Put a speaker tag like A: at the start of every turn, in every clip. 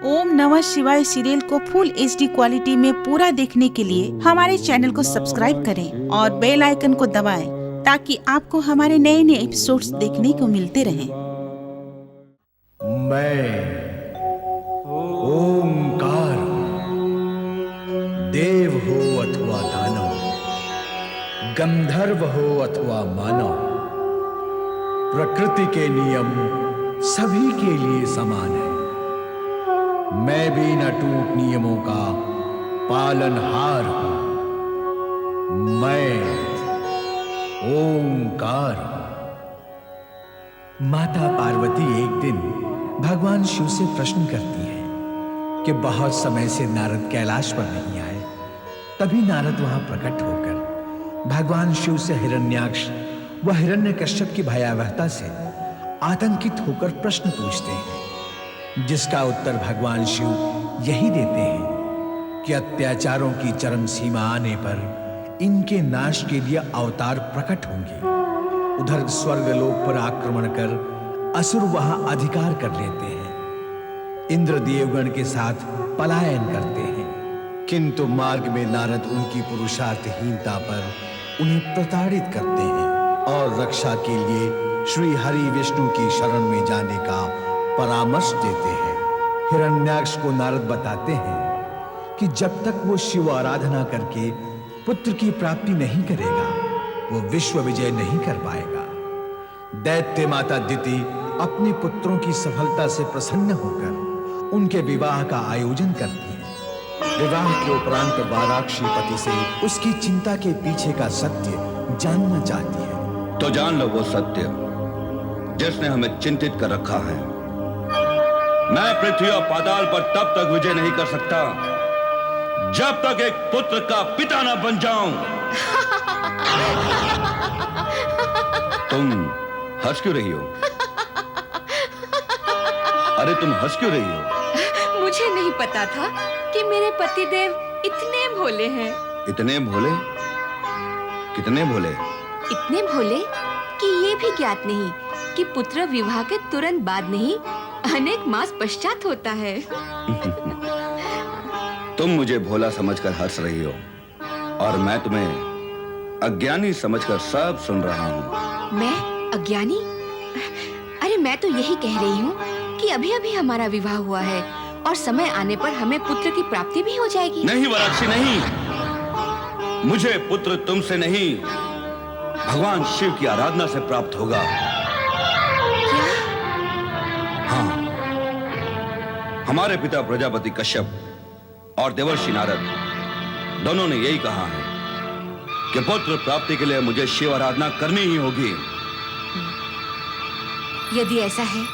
A: ओम नमः शिवाय सीरियल को फुल HD क्वालिटी में पूरा देखने के लिए हमारे चैनल को सब्सक्राइब करें और बेल आइकन को दबाएं ताकि आपको हमारे नए नए एपिसोड्स देखने को मिलते रहें।
B: मैं ओंकार देव हो अथवा दानव, गंधर्व हो अथवा मानव, प्रकृति के नियम सभी के लिए समान है। मैं भी न टूट नियमों का पालनहार हूं। मैं ओंकार हूं। माता पार्वती एक दिन भगवान शिव से प्रश्न करती है कि बहुत समय से नारद कैलाश पर नहीं आए। तभी नारद वहां प्रकट होकर भगवान शिव से हिरण्याक्ष व हिरण्यकश्यप की भयावहता से आतंकित होकर प्रश्न पूछते हैं, जिसका उत्तर भगवान शिव यही देते हैं कि अत्याचारों की चरम सीमा आने पर इनके नाश के लिए अवतार प्रकट होंगे। उधर स्वर्गलोक पर आक्रमण कर असुर वहां अधिकार कर लेते हैं। इंद्र देवगण के साथ पलायन करते हैं, किंतु मार्ग में नारद उनकी पुरुषार्थहीनता पर उन्हें प्रताड़ित करते हैं और रक्षा के लिए श्री हरि विष्णु की शरण में जाने का परामर्श देते हैं। हिरण्याक्ष को नारद बताते हैं कि जब तक वो शिव आराधना करके पुत्र की प्राप्ति नहीं करेगा, वो विश्व विजय नहीं कर पाएगा। दैत्य माता दिति अपने पुत्रों की सफलता से प्रसन्न होकर उनके विवाह का आयोजन करती है। विवाह के उपरांत वाराक्षी पति से उसकी चिंता के पीछे का सत्य जानना चाहती है।
C: तो जान लो वो सत्य जिसने हमें चिंतित कर रखा है। मैं पृथ्वी और पाताल पर तब तक विजय नहीं कर सकता जब तक एक पुत्र का पिता न बन जाऊं। तुम हंस क्यों रही हो? अरे तुम हंस क्यों रही हो?
D: मुझे नहीं पता था कि मेरे पतिदेव इतने भोले हैं।
C: इतने भोले? कितने भोले?
D: इतने भोले कि ये भी ज्ञात नहीं कि पुत्र विवाह के तुरंत बाद नहीं, अनेक मास पश्चात होता है।
C: तुम मुझे भोला समझकर हंस रही हो और मैं तुम्हें अज्ञानी समझकर सब सुन रहा हूँ।
D: मैं अज्ञानी? अरे मैं तो यही कह रही हूँ कि अभी-अभी हमारा विवाह हुआ है और समय आने पर हमें पुत्र की प्राप्ति भी हो जाएगी।
C: नहीं वाराक्षी, नहीं। मुझे पुत्र तुमसे नहीं, भगवान शिव की आराधना से प्राप्त होगा।
D: क्या?
C: हाँ, हमारे पिता प्रजापति कश्यप और देवर्षि नारद दोनों ने यही कहा है कि पुत्र प्राप्ति के लिए मुझे शिव आराधना करनी ही होगी।
D: यदि ऐसा है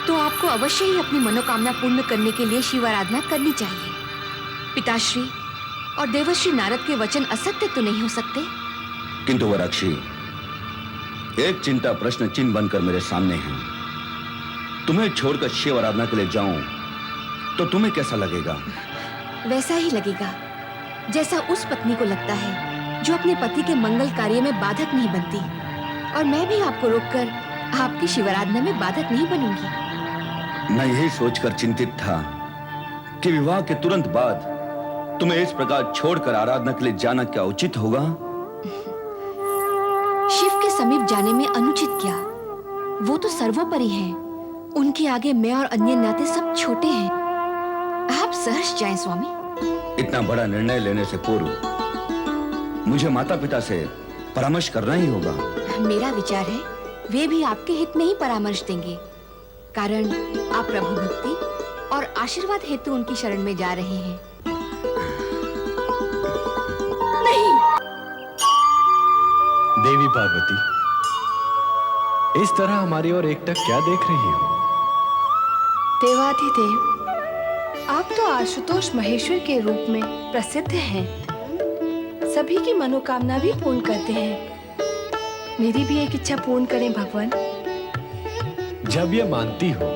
D: तो आपको अवश्य ही अपनी मनोकामना पूर्ण करने के लिए शिव आराधना करनी चाहिए। पिताश्री और देवर्षि नारद के वचन असत्य तो नहीं हो सकते।
C: किंतु वाराक्षी, एक चिंता प्रश्न चिन्ह बनकर मेरे सामने है। तुम्हें छोड़कर शिव आराधना के लिए जाऊं तो तुम्हें कैसा लगेगा?
D: वैसा ही लगेगा जैसा उस पत्नी को लगता है जो अपने पति के मंगल कार्य में बाधक नहीं बनती। और मैं भी आपको रोककर आपकी शिवाराधना में बाधक नहीं बनूंगी।
C: मैं यही सोचकर चिंतित था कि विवाह के तुरंत बाद तुम्हें इस प्रकार छोड़कर आराधना के लिए जाना क्या उचित होगा?
D: शिव के समीप जाने में अनुचित क्या? वो तो सर्वोपरि हैं। उनके आगे मैं और अन्य नाते सब छोटे हैं। आप सहर्ष जाएं स्वामी।
C: इतना बड़ा निर्णय लेने से पूर्व मुझे माता पिता से परामर्श करना ही होगा।
D: मेरा विचार है वे भी आपके हित में ही परामर्श देंगे, कारण आप प्रभु भक्ति और आशीर्वाद हेतु उनकी शरण में जा रहे हैं। नहीं।
E: देवी पार्वती, इस तरह हमारी ओर एकटक क्या देख रही हो?
F: देवाधिदेव, आप तो आशुतोष महेश्वर के रूप में प्रसिद्ध हैं। सभी की मनोकामना भी पूर्ण करते हैं। मेरी भी एक इच्छा पूर्ण करें भगवान।
E: जब ये मानती हो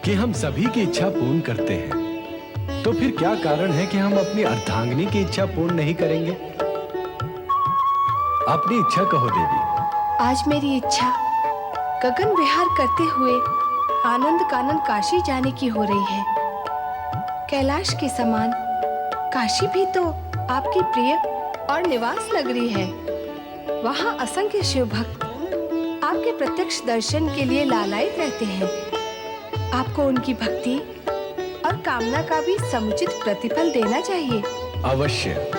E: कि हम सभी की इच्छा पूर्ण करते हैं, तो फिर क्या कारण है कि हम अपनी अर्धांगिनी की इच्छा पूर्ण नहीं करेंगे? अपनी इच्छा कहो देवी।
F: आज मेरी इच्छा गगन विहार करते हुए आनंद कानन काशी जाने की हो रही है। कैलाश के समान काशी भी तो आपकी प्रिय और निवास नगरी है। वहाँ असंख्य शिव भक्त आपके प्रत्यक्ष दर्शन के लिए लालायित रहते हैं। आपको उनकी भक्ति और कामना का भी समुचित प्रतिफल देना चाहिए।
E: अवश्य।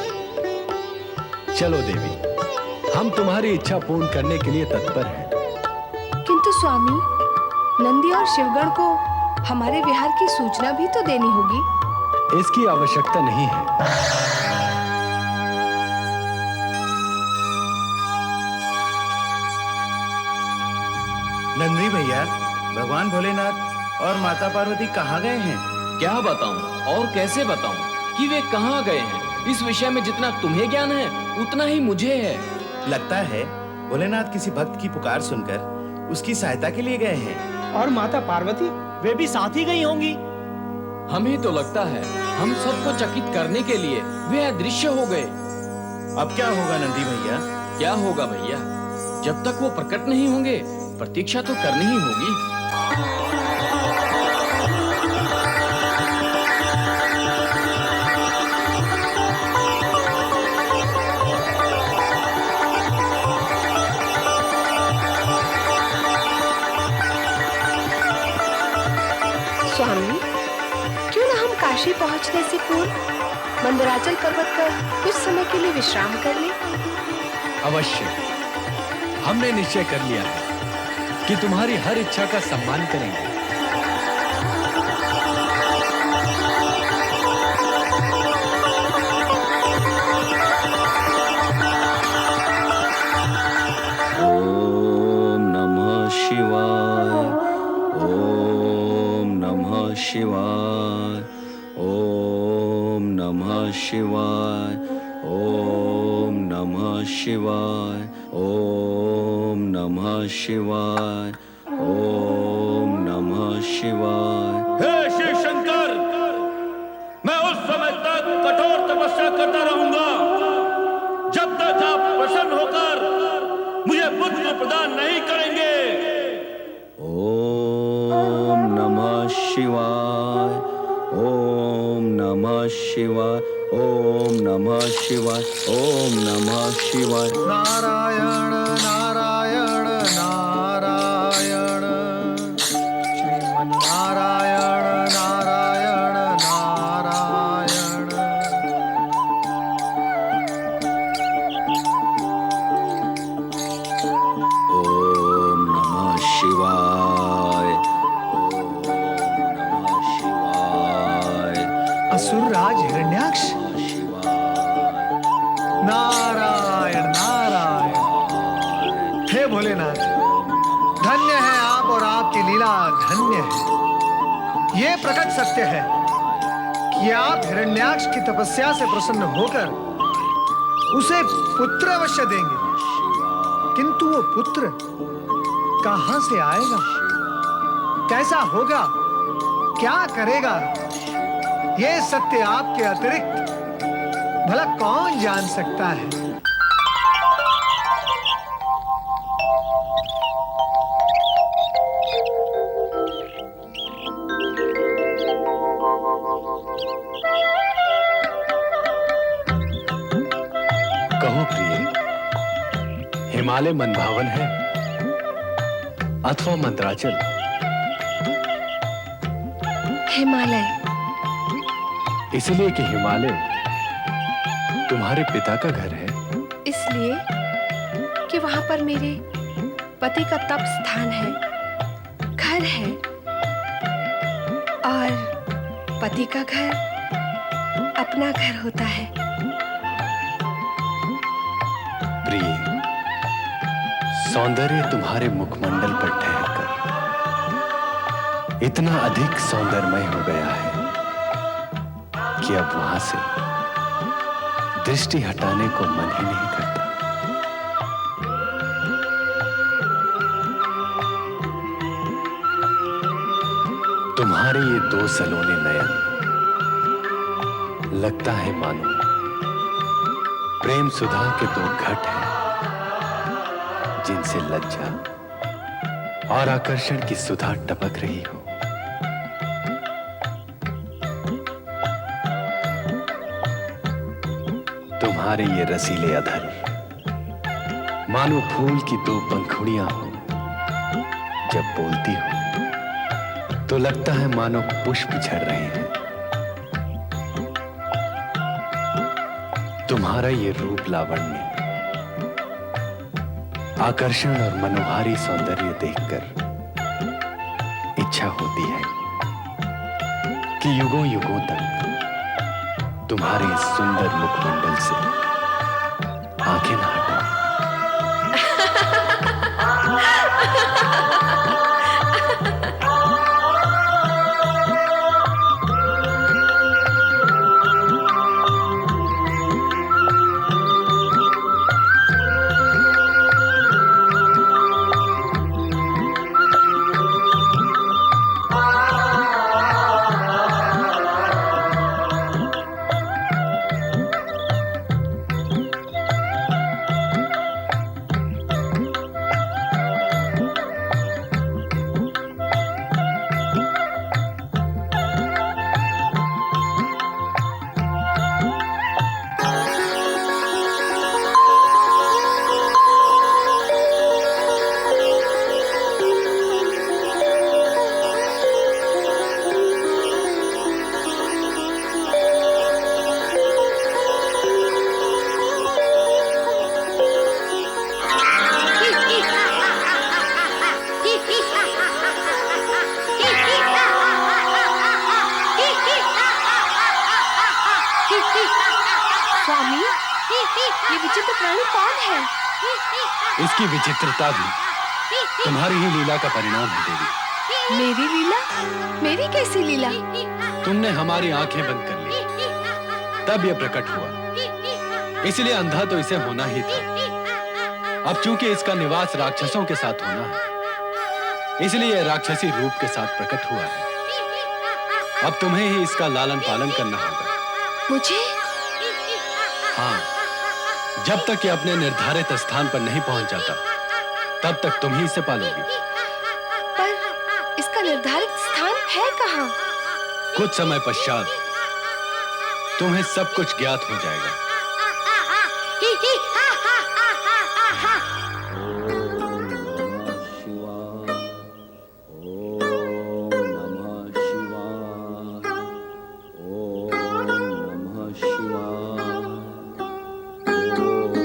E: चलो देवी, हम तुम्हारी इच्छा पूर्ण करने के लिए तत्पर हैं।
F: किंतु स्वामी, नंदी और शिवगण को हमारे विहार की सूचना भी तो देनी होगी।
E: इसकी आवश्यकता नहीं है।
G: नंदी भैया, भगवान भोलेनाथ और माता पार्वती कहाँ गए हैं?
H: क्या बताऊं और कैसे बताऊं कि वे कहाँ गए हैं? इस विषय में जितना तुम्हें ज्ञान है उतना ही मुझे है।
G: लगता है भोलेनाथ किसी भक्त की पुकार सुनकर उसकी सहायता के लिए गए हैं।
I: और माता पार्वती, वे भी साथ ही गई होंगी।
H: हमें तो लगता है हम सबको चकित करने के लिए वे अदृश्य हो गए।
G: अब क्या होगा नंदी भैया?
H: क्या होगा भैया? जब तक वो प्रकट नहीं होंगे प्रतीक्षा तो करनी ही होगी।
F: स्वामी, क्यों न हम काशी पहुंचने से पूर्व मंदराचल पर्वत पर कुछ समय के लिए विश्राम कर लें?
E: अवश्य। हमने निश्चय कर लिया है कि तुम्हारी हर इच्छा का सम्मान करेंगे।
C: ओम नमः शिवाय, ओम नमः शिवाय, ओम नमः शिवाय, ओम नमः शिवाय, ओम नमः शिवाय, ओम नमः शिवाय। हे शिव शंकर, मैं उस समय तक कठोर तपस्या करता रहूंगा जब तक आप प्रसन्न होकर मुझे पुत्र प्रदान नहीं करेंगे। ओम नमः शिवाय, ओम नमः शिवाय, ओम नमः शिवाय, ओम नमः शिवाय।
B: नारायण नारायण नारायण, श्रीमन् नारायण नारायण नारायण।
C: ओम नमः शिवाय, ओम नमः शिवाय,
B: असुरराज हिरण्याक्ष, नारायण नारायण। हे भोलेनाथ, धन्य है आप और आपकी लीला धन्य है। ये प्रकट सत्य है कि आप हिरण्याक्ष की तपस्या से प्रसन्न होकर उसे पुत्र अवश्य देंगे, किंतु वो पुत्र कहां से आएगा, कैसा होगा, क्या करेगा, ये सत्य आपके अतिरिक्त भला कौन जान सकता है।
E: कहो प्रिय, हिमालय मनभावन है अथवा मंदराचल?
F: हिमालय।
E: इसलिए कि हिमालय तुम्हारे पिता का घर है।
F: इसलिए कि वहां पर मेरे पति का तप स्थान है, घर है, और पति का घर अपना घर होता है।
E: प्रिय, सौंदर्य तुम्हारे मुखमंडल पर ठहरकर इतना अधिक सौंदर्यमय हो गया है कि अब वहां से दृष्टि हटाने को मन ही नहीं करता। तुम्हारे ये दो सलोने नयन लगता है मानो प्रेम सुधा के दो घट हैं जिनसे लज्जा और आकर्षण की सुधा टपक रही हो। तुम्हारे ये रसीले अधर मानो फूल की दो पंखुड़ियां हो, जब बोलती हो तो लगता है मानो पुष्प झड़ रहे हैं। तुम्हारा ये रूप लावण्य, आकर्षण और मनोहारी सौंदर्य देखकर इच्छा होती है कि युगों युगों तक तुम्हारे इस सुंदर मुखमंडल से आंखें ना हटाऊं।
F: स्वामी, ये विचित्र प्राणी कौन है?
E: इसकी विचित्रता भी तुम्हारी ही लीला का परिणाम है देवी।
F: मेरी लीला? मेरी कैसी लीला?
E: तुमने हमारी आंखें बंद कर ली, तब यह प्रकट हुआ। इसलिए अंधा तो इसे होना ही था। अब चूंकि इसका निवास राक्षसों के साथ होना है, इसलिए यह राक्षसी रूप के साथ प्रकट हुआ है। अब तुम्हें ही इसका लालन पालन करना होगा।
F: मुझे?
E: हाँ, जब तक ये अपने निर्धारित स्थान पर नहीं पहुंच जाता, तब तक तुम ही इसे पालोगी।
F: पर इसका निर्धारित स्थान है कहाँ?
E: कुछ समय पश्चात तुम्हें सब कुछ ज्ञात हो जाएगा।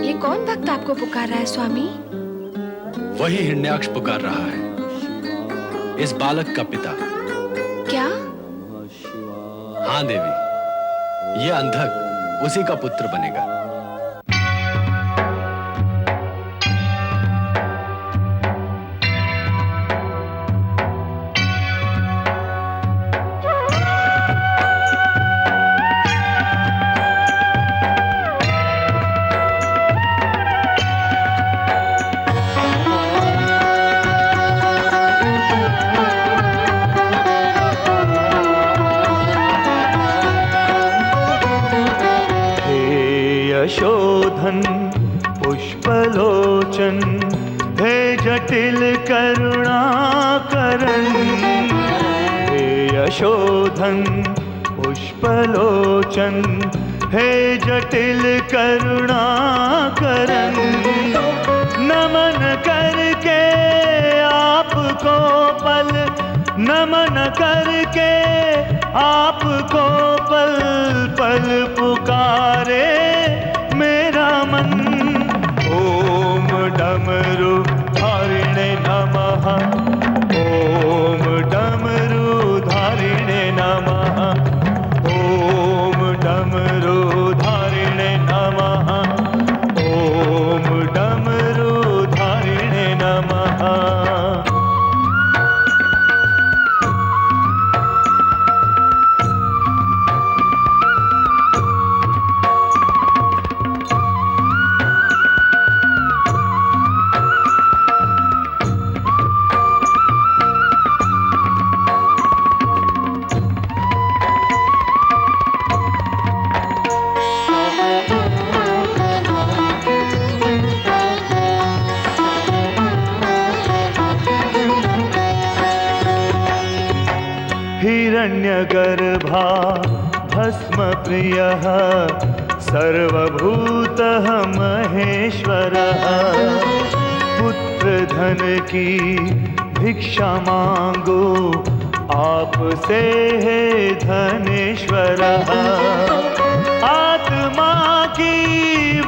F: ये कौन भक्त आपको पुकार रहा है स्वामी?
E: वही हिरण्याक्ष पुकार रहा है, इस बालक का पिता।
F: क्या?
E: हाँ देवी, ये अंधक उसी का पुत्र बनेगा।
J: यशोधन पुष्पलोचन हे जटिल करुणाकरन, हे यशोधन पुष्पलोचन हे जटिल करुणाकरन, नमन करके आपको पल, नमन करके आपको पल पल पुकारे मेरा मन। ओम डमरू धारिणे नमः, ओम डमरू धारिणे नमः, ओम डमरू धारिणे नमः, ओम डमरू धारिणे नमः। हिरण्यगर्भा भस्म प्रियः सर्वभूतः महेश्वरः पुत्र धन की भिक्षा मांगो आपसे है धनेश्वरः आत्मा की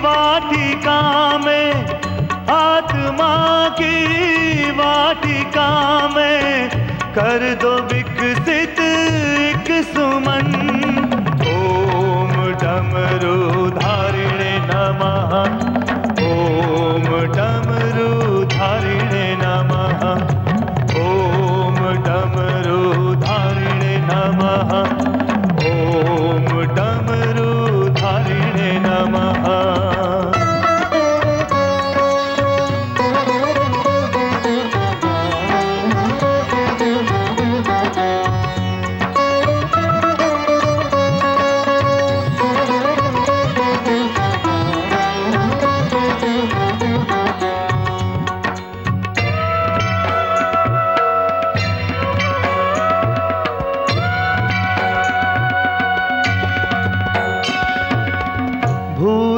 J: वाटिका में आत्मा की वाटिका में कर दो विकसित एक सुमन ओम डमरूधारिणे नमः ओम डमरूधारिणे नमः ओम डमरूधारिणे नमः ओम डमरूधारिणे नमः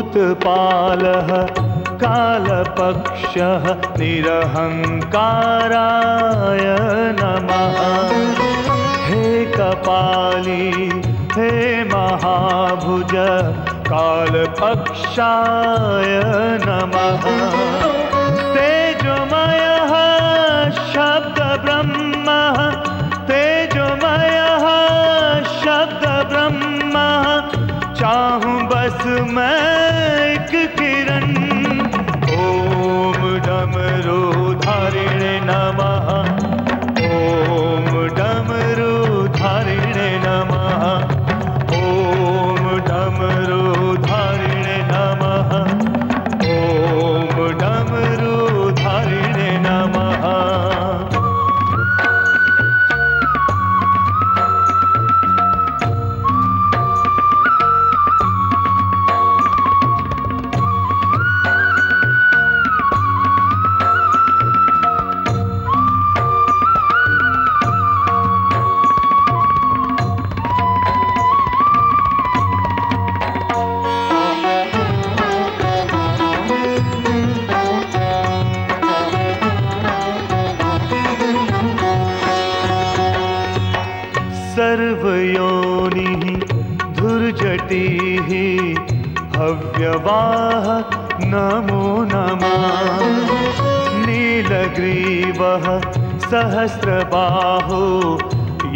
J: भूतपालः कालपक्षः निरहङ्काराय नमः हे कपाली हे महाभुज कालपक्षाय नमः तेजोमयः शब्द ब्रह्म तेजोमयः शब्द ब्रह्म चाहूं बस मैं एक किरण ओम डमरूधारिणे नमः ओम डमरूधारिणे नमः ओम डमरूधारिणे नमः ओम डमरूधारिणे नमः सर्वयोनिः धुर्जटिः हव्यवाः नमो नमः नीलग्रीवः सहस्रबाहो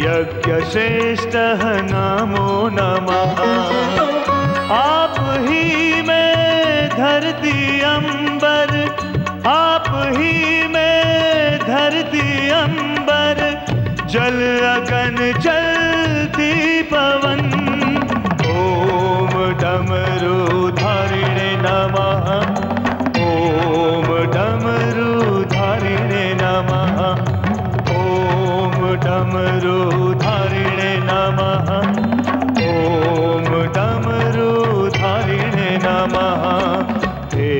J: यज्ञश्रेष्ठः नमो नमः आप ही में धरती अंबर आप ही में धरती अंबर जल अगन चलती पवन ओम डमरूधारिणे नमः ओम डमरूधारिणे नमः ओम डमरूधारिणे नमः ओम डमरूधारिणे नमः हे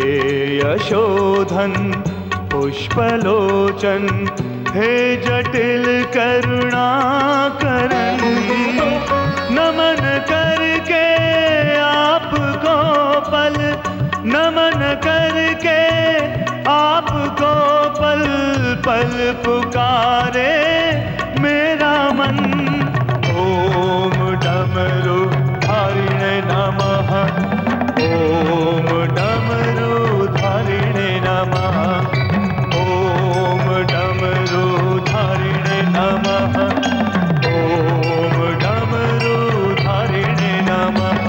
J: यशोधन पुष्पलोचन हे जटिल करुणाकरण नमन करके आपको पल नमन करके आपको पल पल पुकारे मेरा मन ओम डमरूधारिणे नमः ओम डमरूधारिणे नमः ओम डमरूधारिणे नमः ओम डमरूधारिणे नमः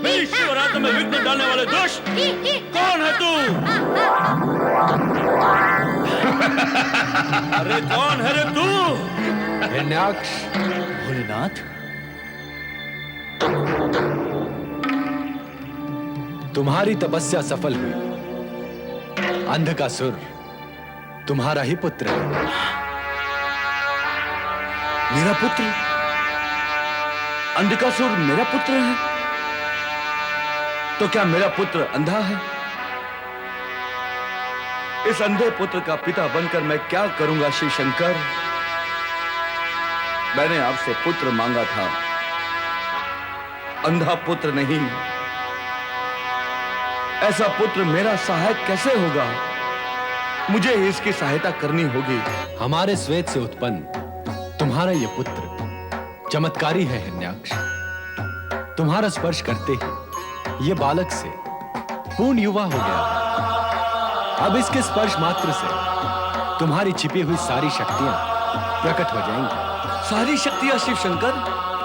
C: मेरी शिवरात्रि में विघ्न डालने वाले दुष्ट कौन है तू? अरे कौन है रे तू?
E: हिरण्याक्ष
I: भोलेनाथ।
E: तुम्हारी तपस्या सफल हुई। अंधकासुर तुम्हारा ही पुत्र है।
C: मेरा पुत्र? अंधकासुर मेरा पुत्र है? तो क्या मेरा पुत्र अंधा है? इस अंधे पुत्र का पिता बनकर मैं क्या करूंगा शिव शंकर? मैंने आपसे पुत्र मांगा था, अंधा पुत्र नहीं। ऐसा पुत्र मेरा सहायक कैसे होगा? मुझे इसकी सहायता करनी होगी।
E: हमारे श्वेत से उत्पन्न तुम्हारा यह पुत्र चमत्कारी है हिरण्याक्ष। तुम्हारा स्पर्श करते ही यह बालक से पूर्ण युवा हो गया है। अब इसके स्पर्श मात्र से तुम्हारी छिपी हुई सारी शक्तियां प्रकट हो जाएंगी।
C: सारी शक्तियां शिव शंकर?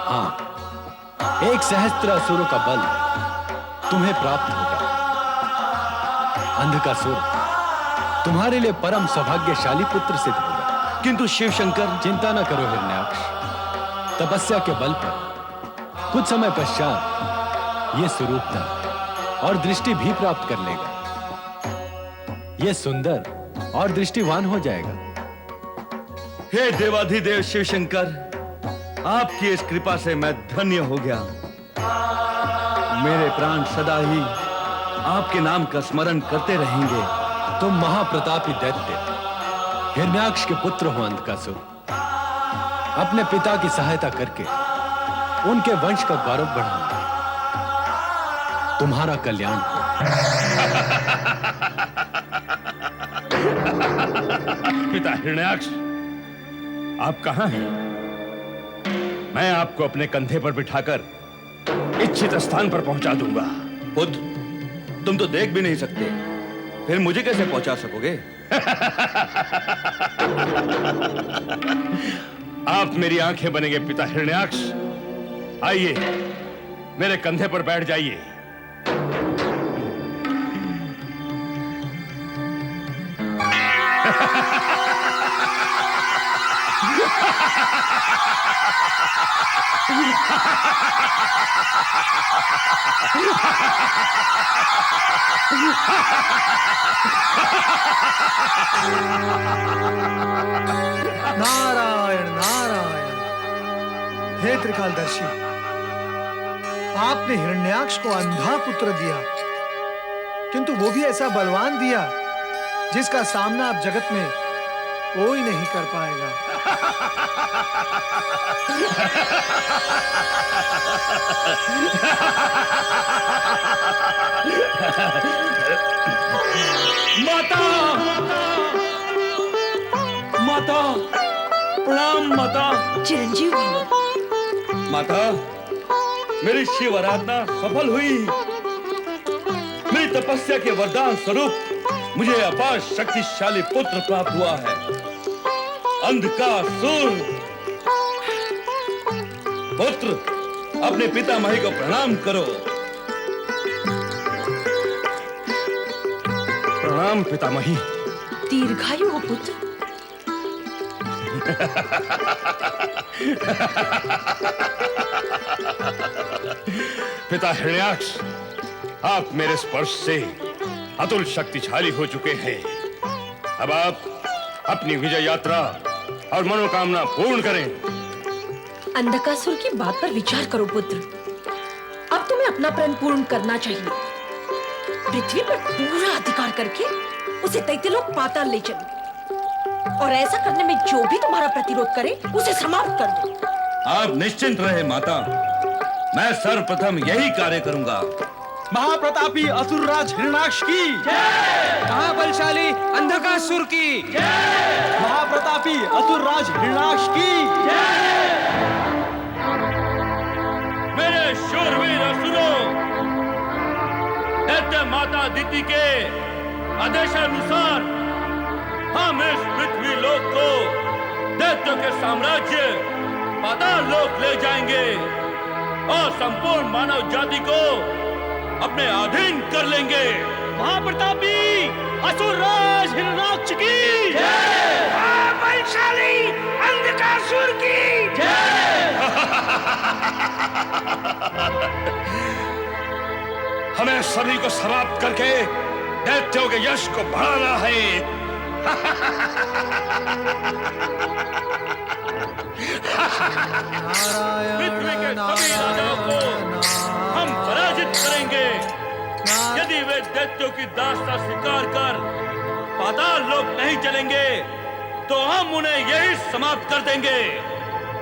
E: हाँ, एक सहस्त्र असुरों का बल तुम्हें प्राप्त होगा। अंधकासुर तुम्हारे लिए परम सौभाग्यशाली पुत्र सिद्ध होगा।
C: किंतु शिव शंकर,
E: चिंता न करो हिरण्याक्ष। तपस्या के बल पर कुछ समय पश्चात यह स्वरूपता और दृष्टि भी प्राप्त कर लेगा। यह सुंदर और दृष्टिवान हो जाएगा।
C: हे देवाधिदेव शिव शंकर, आपकी इस कृपा से मैं धन्य हो गया। मेरे प्राण सदा ही आपके नाम का स्मरण करते रहेंगे।
E: तुम महाप्रतापी दैत्य हिरण्याक्ष के पुत्र हो अंधकासुर। अपने पिता की सहायता करके उनके वंश का गौरव बढ़ाओ। तुम्हारा कल्याण हो।
K: पिता हिरण्याक्ष, आप कहां हैं? मैं आपको अपने कंधे पर बिठाकर इच्छित स्थान पर पहुंचा दूंगा।
C: पुत्र, तुम तो देख भी नहीं सकते, फिर मुझे कैसे पहुंचा सकोगे?
K: आप मेरी आंखें बनेंगे पिता हिरण्याक्ष। आइए, मेरे कंधे पर बैठ जाइए।
B: नारायण नारायण। हे त्रिकालदर्शी, आपने हिरण्याक्ष को अंधा पुत्र दिया, किंतु वो भी ऐसा बलवान दिया जिसका सामना अब जगत में कोई नहीं कर पाएगा।
K: माता, माता, प्रणाम माता।
D: चिरंजीव भव।
C: माता, मेरी शिव आराधना सफल हुई। मेरी तपस्या के वरदान स्वरूप मुझे अपार शक्तिशाली पुत्र प्राप्त हुआ है। अंधकासुर पुत्र, अपने पितामही को प्रणाम करो।
K: प्रणाम पितामही।
D: दीर्घायु हो पुत्र।
K: पिता हिरण्याक्ष, आप मेरे स्पर्श से अतुल शक्तिशाली हो चुके हैं। अब आप अपनी विजय यात्रा और मनोकामना पूर्ण करें।
L: अंधकासुर की बात पर विचार करो पुत्र। अब तुम्हें अपना प्रण पूर्ण करना चाहिए। पृथ्वी पर पूरा अधिकार करके उसे दैत्यलोक पाताल ले चलो, और ऐसा करने में जो भी तुम्हारा प्रतिरोध करे उसे समाप्त कर दो।
C: आप निश्चिंत रहे माता, मैं सर्वप्रथम यही कार्य करूंगा।
I: महाप्रतापी असुरराज हिरण्याक्ष की जय। महाबलशाली अंधकासुर की जय। महाप्रतापी असुरराज हिरण्याक्ष की जय।
K: मेरे शूरवीर असुरों, दैत्य माता अदिति के आदेशानुसार हम इस पृथ्वी लोक को दैत्यों के साम्राज्य पाताल लोक ले जाएंगे और संपूर्ण मानव जाति को अपने अधीन कर लेंगे।
I: महाप्रतापी असुरराज हिरण्याक्ष की जय। महाबलशाली अंधकासुर की जय।
C: हमें सभी को समाप्त करके दैत्यों के यश को बढ़ाना है। पृथ्वी के सभी राजाओं को हम पराजित करेंगे यदि वे दैत्यों की दास्ता स्वीकार कर पाताल लोक नहीं चलेंगे तो हम उन्हें यही समाप्त कर देंगे।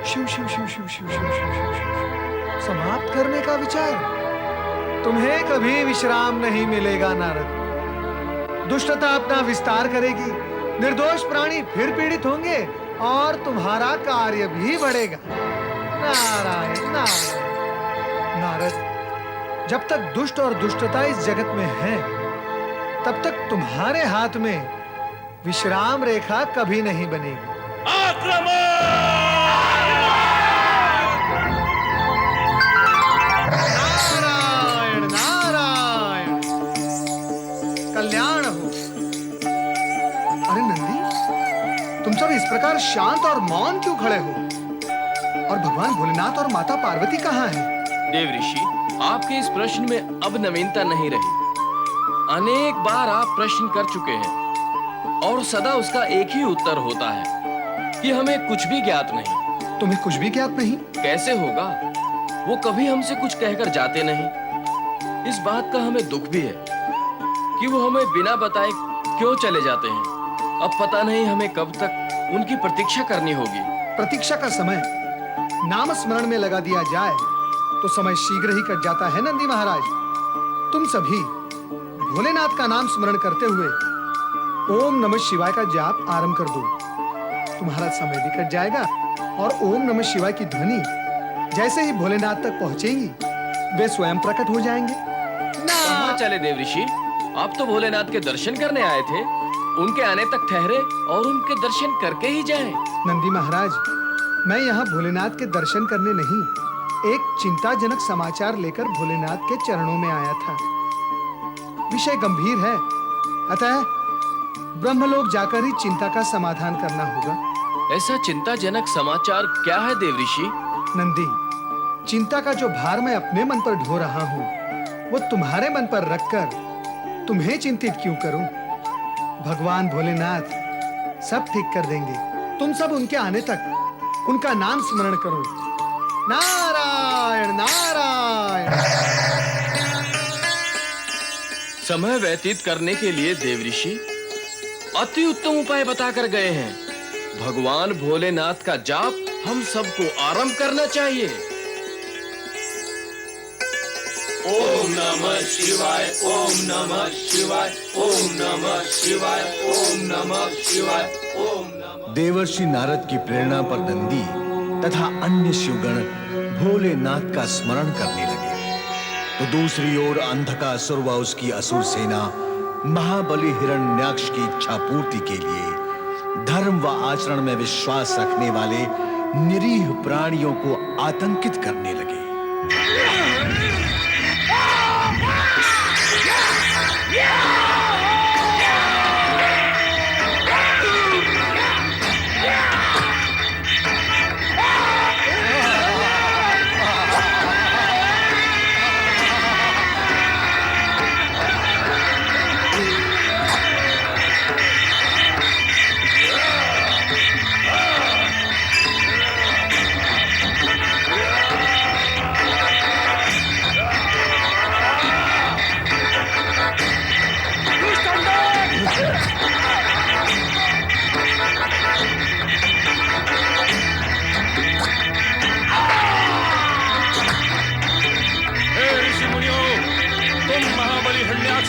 B: शिव शिव शिव शिव शिव शिव शिव शिव शिव। समाप्त करने का विचार? तुम्हें कभी विश्राम नहीं मिलेगा नारद। दुष्टता अपना विस्तार करेगी, निर्दोष प्राणी फिर पीड़ित होंगे और तुम्हारा कार्य भी बढ़ेगा। नारायण नारायण। नारद, जब तक दुष्ट और दुष्टता इस जगत में है तब तक तुम्हारे हाथ में विश्राम रेखा कभी नहीं बनेगी। नारायण नारायण, कल्याण हो। अरे नंदी, तुम सब इस प्रकार शांत और मौन क्यों खड़े हो? और भगवान भोलेनाथ और माता पार्वती कहाँ हैं?
H: देव ऋषि, आपके इस प्रश्न में अब नवीनता नहीं रही। अनेक बार आप प्रश्न कर चुके हैं और सदा उसका एक ही उत्तर होता है कि हमें कुछ भी ज्ञात नहीं।
B: तुम्हें कुछ भी ज्ञात नहीं?
H: कैसे होगा? वो कभी हमसे कुछ कहकर जाते नहीं। इस बात का हमें दुख भी है कि वो हमें बिना बताए क्यों चले जाते हैं। अब पता नहीं हमें कब तक उनकी प्रतीक्षा करनी होगी।
B: प्रतीक्षा का समय नाम स्मरण में लगा दिया जाए तो समय शीघ्र ही कट जाता है। नंदी महाराज, तुम सभी भोलेनाथ का नाम स्मरण करते हुए ओम नमः शिवाय का जाप आरंभ कर दो। तुम्हारा समय भी कट जाएगा और ओम नमः शिवाय की ध्वनि जैसे ही भोलेनाथ तक पहुंचेंगी वे स्वयं प्रकट हो जाएंगे।
H: कहाँ चले देव ऋषि? आप तो भोलेनाथ के दर्शन करने आए थे। उनके आने तक ठहरे और उनके दर्शन करके ही जाएं।
B: नंदी महाराज, मैं यहाँ भोलेनाथ के दर्शन करने नहीं, एक चिंताजनक समाचार लेकर भोलेनाथ के चरणों में आया था। विषय गंभीर है, अतः ब्रह्मलोक जाकर ही चिंता का समाधान करना होगा।
H: ऐसा चिंताजनक समाचार क्या है देव ऋषि?
B: नंदी, चिंता का जो भार मैं अपने मन पर ढो रहा हूँ वो तुम्हारे मन पर रखकर तुम्हें चिंतित क्यों करूं? भगवान भोलेनाथ सब ठीक कर देंगे। तुम सब उनके आने तक उनका नाम स्मरण करो। नारायण नारायण।
H: समय व्यतीत करने के लिए देव ऋषि अति उत्तम उपाय बताकर गए हैं। भगवान भोलेनाथ का जाप हम सबको आरंभ करना चाहिए।
K: ओम नमः शिवाय, ओम नमः शिवाय, ओम नमः शिवाय, ओम नमः शिवाय, ओम नमः।
B: देवर्षि नारद की प्रेरणा पर नंदी तथा अन्य शिवगण भोलेनाथ का स्मरण करने लगे तो दूसरी ओर अंधकासुर व उसकी असुर सेना महाबली हिरण्याक्ष की इच्छा पूर्ति के लिए धर्म व आचरण में विश्वास रखने वाले निरीह प्राणियों को आतंकित करने लगे।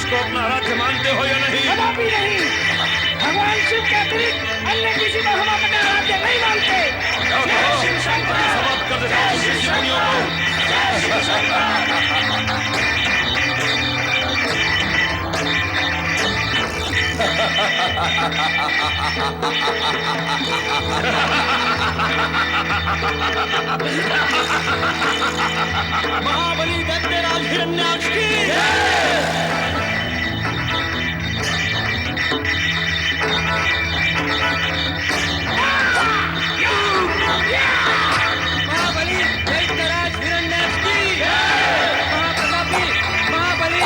K: को अपना आराध्य मानते हो या नहीं?
I: कदापि नहीं। भगवान शिव के अतिरिक्त अन्य किसी को हम अपना आराध्य नहीं मानते।
K: शिव शंकर समाप्त कर देता हूं ऋषि मुनियों
I: महाबली दैत्यराज हिरण्याक्ष की महाबली दैत्यराज हिरण्याक्ष की महाप्रतापी महाबली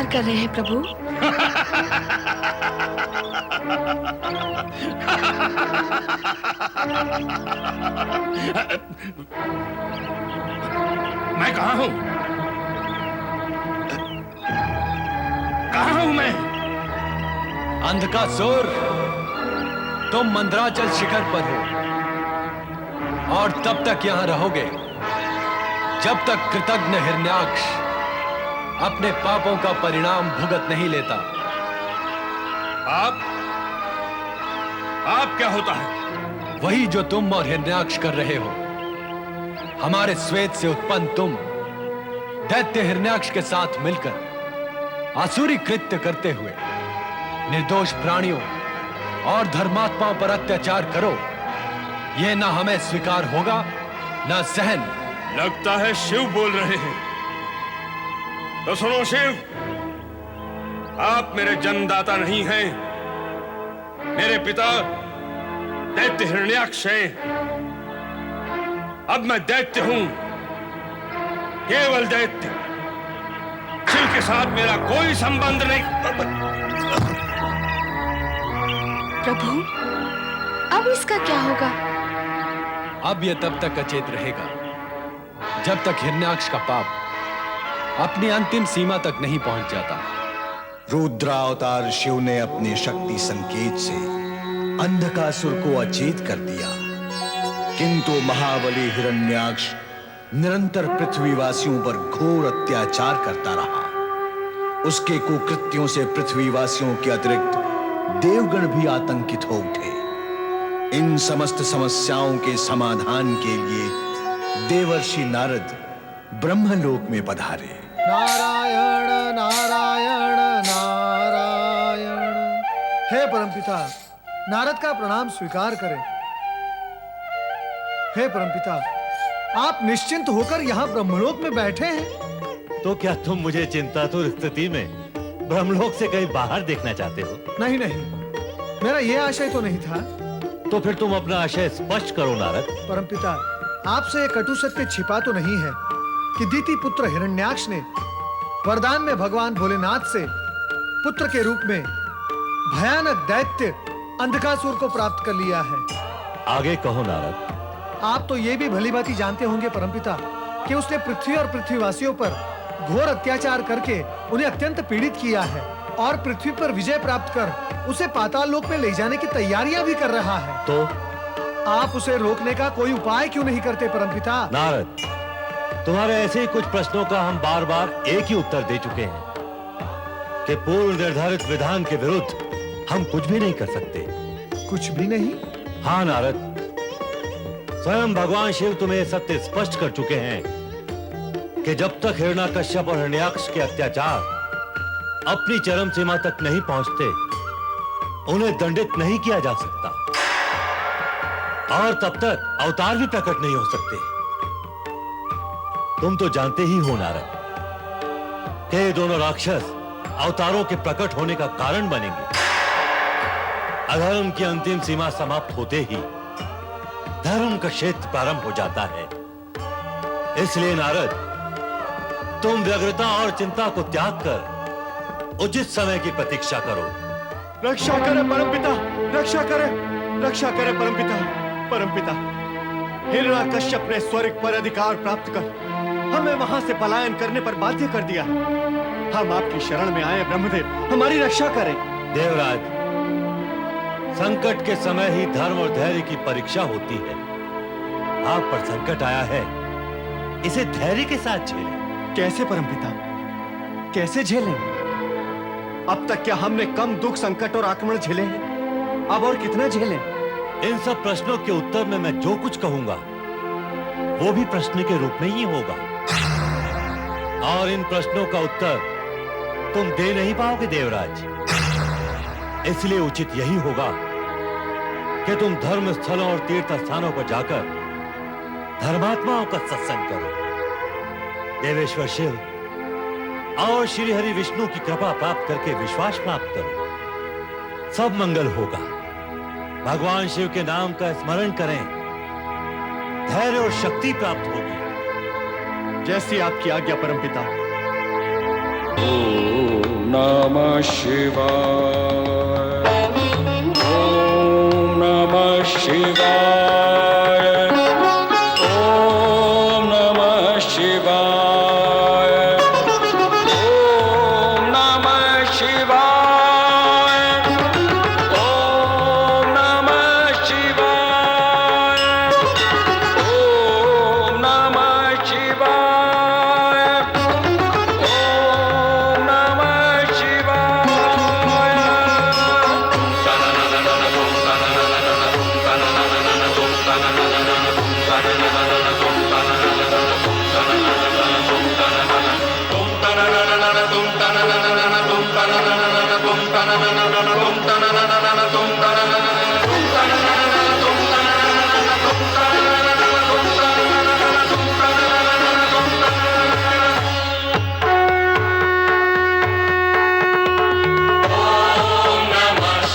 F: विचार कर रहे हैं प्रभु?
K: मैं कहाँ हूँ? कहाँ हूँ मैं?
E: अंधकासुर, तुम मंदराचल शिखर पर हो और तब तक यहां रहोगे जब तक कृतज्ञ हिरण्याक्ष अपने पापों का परिणाम भुगत नहीं लेता।
K: आप क्या होता है?
E: वही जो तुम और हिरण्याक्ष कर रहे हो। हमारे श्वेत से उत्पन्न तुम दैत्य हिरण्याक्ष के साथ मिलकर आसुरी कृत्य करते हुए निर्दोष प्राणियों और धर्मात्माओं पर अत्याचार करो, यह ना हमें स्वीकार होगा ना सहन।
K: लगता है शिव बोल रहे हैं। तो सुनो शिव, आप मेरे जन्मदाता नहीं हैं। मेरे पिता दैत्य हिरण्याक्ष हैं। अब मैं दैत्य हूं, केवल दैत्य। शिव के साथ मेरा कोई संबंध नहीं।
F: प्रभु, अब इसका क्या होगा?
E: अब यह तब तक अचेत रहेगा जब तक हिरण्याक्ष का पाप अपनी अंतिम सीमा तक नहीं पहुंच जाता।
B: रुद्रावतार शिव ने अपने शक्ति संकेत से अंधकासुर को अचेत कर दिया, किंतु महाबली हिरण्याक्ष निरंतर पृथ्वीवासियों पर घोर अत्याचार करता रहा। उसके कुकृत्यों से पृथ्वीवासियों के अतिरिक्त देवगण भी आतंकित हो उठे। इन समस्त समस्याओं के समाधान के लिए देवर्षि नारद ब्रह्मलोक में पधारे।
M: नारायण नारायण नारायण। हे परमपिता, नारद का प्रणाम स्वीकार करें। हे परमपिता, आप निश्चिंत होकर यहाँ ब्रह्मलोक में बैठे हैं।
J: तो क्या तुम मुझे चिंतातुर स्थिति में ब्रह्मलोक से कहीं बाहर देखना चाहते हो?
M: नहीं नहीं, मेरा यह आशय तो नहीं था।
J: तो फिर तुम अपना आशय स्पष्ट करो नारद।
M: परमपिता, आपसे एक कटु सत्य छिपा तो नहीं है कि दीति पुत्र हिरण्याक्ष ने वरदान में भगवान भोलेनाथ से पुत्र के रूप में भयानक दैत्य अंधकासुर को प्राप्त कर लिया है।
J: आगे कहो नारद।
M: आप तो ये भी भलीभांति जानते होंगे परमपिता कि उसने पृथ्वी और पृथ्वीवासियों पर घोर अत्याचार करके उन्हें अत्यंत पीड़ित किया है और पृथ्वी पर विजय प्राप्त कर उसे पाताल लोक में ले जाने की तैयारियां भी कर रहा है।
J: तो
M: आप उसे रोकने का कोई उपाय क्यों नहीं करते परमपिता?
J: नारद, तुम्हारे ऐसे ही कुछ प्रश्नों का हम बार बार एक ही उत्तर दे चुके हैं कि पूर्व निर्धारित विधान के विरुद्ध हम कुछ भी नहीं कर सकते।
M: कुछ भी नहीं?
J: हाँ नारद, स्वयं भगवान शिव तुम्हें सत्य स्पष्ट कर चुके हैं कि जब तक हिरण्याकश्यप और हिरण्याक्ष के अत्याचार अपनी चरम सीमा तक नहीं पहुंचते, उन्हें दंडित नहीं किया जा सकता और तब तक अवतार भी प्रकट नहीं हो सकते। तुम तो जानते ही हो नारद कि ये दोनों राक्षस अवतारों के प्रकट होने का कारण बनेंगे। अधर्म की अंतिम सीमा समाप्त होते ही धर्म का क्षेत्र प्रारंभ हो जाता है। इसलिए नारद, तुम व्यग्रता और चिंता को त्याग कर उचित समय की प्रतीक्षा करो।
G: रक्षा करे परमपिता, रक्षा करे, रक्षा करे परमपिता। परमपिता, हिरण्याकश्यप ने स्वर्ग पर अधिकार प्राप्त कर हमें वहां से पलायन करने पर बाध्य कर दिया। हम आपकी शरण में आए ब्रह्मदेव, हमारी रक्षा करें।
J: देवराज, संकट के समय ही धर्म और धैर्य की परीक्षा होती है। आप पर संकट आया है, इसे धैर्य के साथ झेलें।
G: कैसे परमपिता, कैसे झेलें? अब तक क्या हमने कम दुख, संकट और आक्रमण झेले हैं? अब और कितना झेलें?
J: इन सब प्रश्नों के उत्तर में मैं जो कुछ कहूंगा वो भी प्रश्न के रूप में ही होगा और इन प्रश्नों का उत्तर तुम दे नहीं पाओगे देवराज। इसलिए उचित यही होगा कि तुम धर्म स्थलों और तीर्थ स्थानों पर जाकर धर्मात्माओं का सत्संग करो। देवेश्वर शिव और श्री हरि विष्णु की कृपा प्राप्त करके विश्वास प्राप्त करो, सब मंगल होगा। भगवान शिव के नाम का स्मरण करें, धैर्य और शक्ति प्राप्त होगी।
G: जैसी आपकी आज्ञा परमपिता।
C: ओम
K: नमः शिवाय। ओम नमः शिवाय। ओम नमः शिवाय। ओम नमः शिवाय। ओम नमः शिवाय। ओम नमः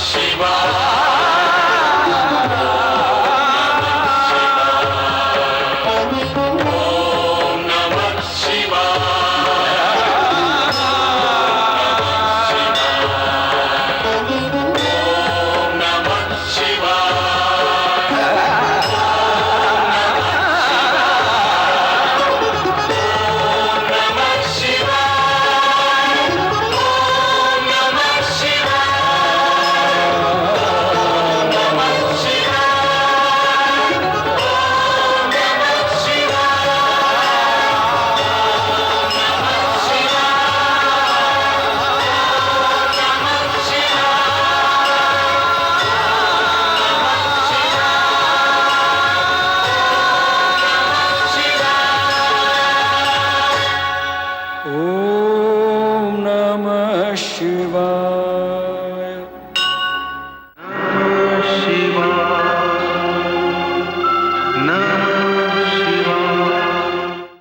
K: शिवाय। ओम नमः शिवाय।